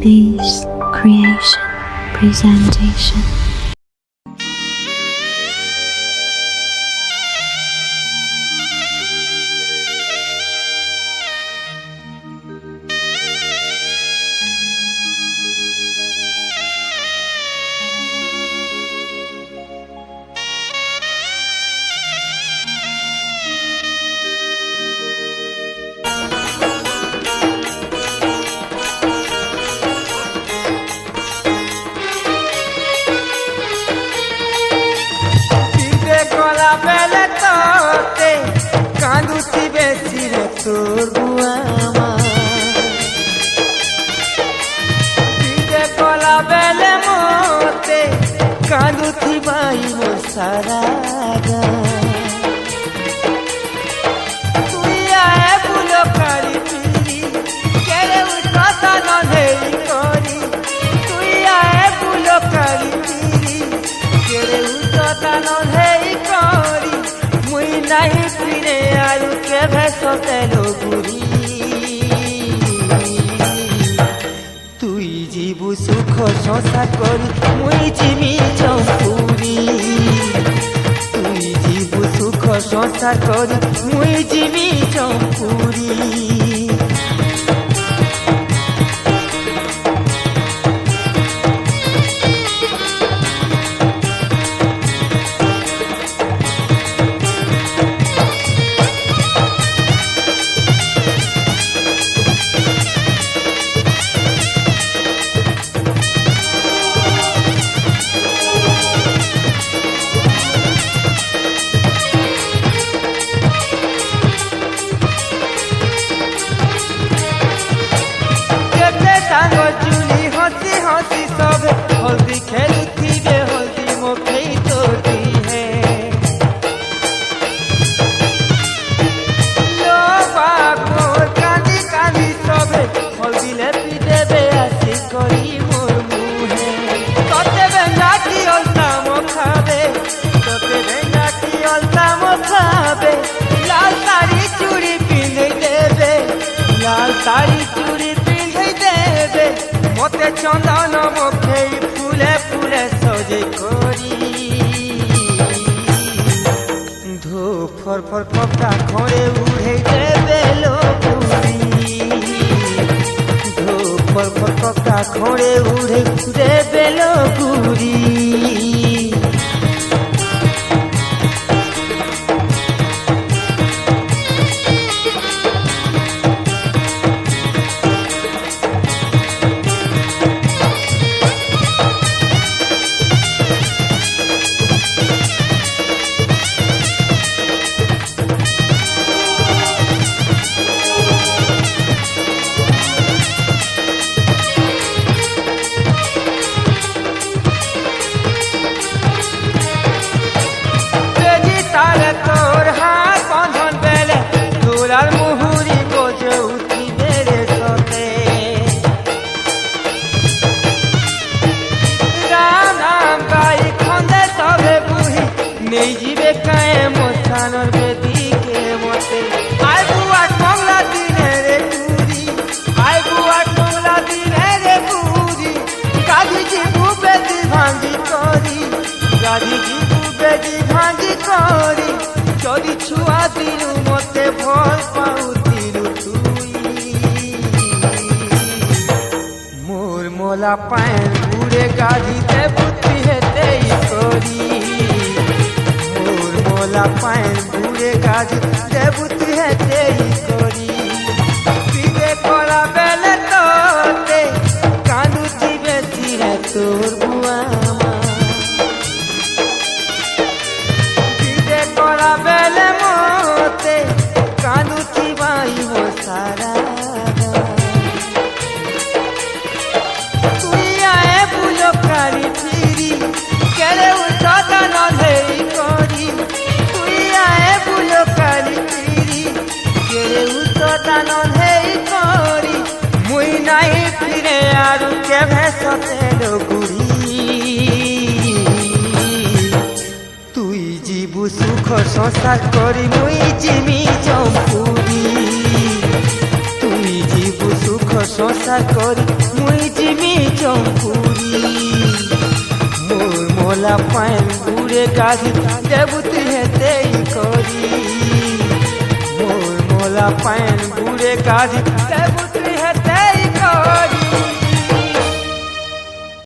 Space Creation Presentation. তোর বুয়ামা দিদে কলা বেলে মতে কাঁদুথিবাই মোর সারা তুই আয়ে বুলো কারি পিরি কেড়ে উঠতা নধেই করি তুই আয়ে বুলো কারি পিরি কেড়ে উঠতা নধেই করি মুই নাহি ফিরে আয়ু কেভে সতেলো গুরি তুই জীবু সুখ সংসার করি মুই জিমি চম্পুরি তুই জীবু সুখ সংসার করি মুই জিমি চম্পুরি हल्दी खेलती बे हल्दी मोखे तोती है लोबा मोर कांदी कांदी सबे हल्दी लेपी देबे आसी करी मोर मुहे तोते बेंगा की अलता मोखाबे तोते बेंगा की अलता मोखाबे लाल साड़ी चूड़ी पिंधे देबे लाल साड़ी चूड़ी पिंधे देबे मोते चंदन मोखे ফুলে ফুলে সজে করি ধূপ ফর ফর পকা ঘরে উড়ে দেবে লোকুরি ধূপ ফর ফর পকা ঘরে উড়ে দেবে লোকুরি नहीं जीवे काए मोसानर बेदिके मते आय बुआ कमला दिने रे पूरी आय बुआ कमला दिने रे पूरी गाधी जी बेदी भांगी करी गाधी जी बेदी भांगी करी चोरी छुआ दिलु मते भल पाउ दिलु तुई मोर मोला पाए पूरे गाधी ते बुद्धि हेते करी मोला पाए बुरे गाज देवती है तेरी कोरी पीते कोला बेले तोते कांदुची बेटी है तोर बुआमा पीते कोला बेले मोते कांदुची बाई हो सारा तुई आए बुलो कारी फिरी केरे उठाता न धेरी कोरी मुई नहीं फिरे आरु के भेसते गुड़ी तुई जीबु सुख संसार करी मुई जिमी चंपुरी तुई जीबु सुख প্রশংসা করি মুই জিমি জম্পুরি মোর মোলা পাইন ঘুরে গাড়ি দেবুতি হেতেই করি মোর মোলা পাইন ঘুরে গাড়ি দেবুতি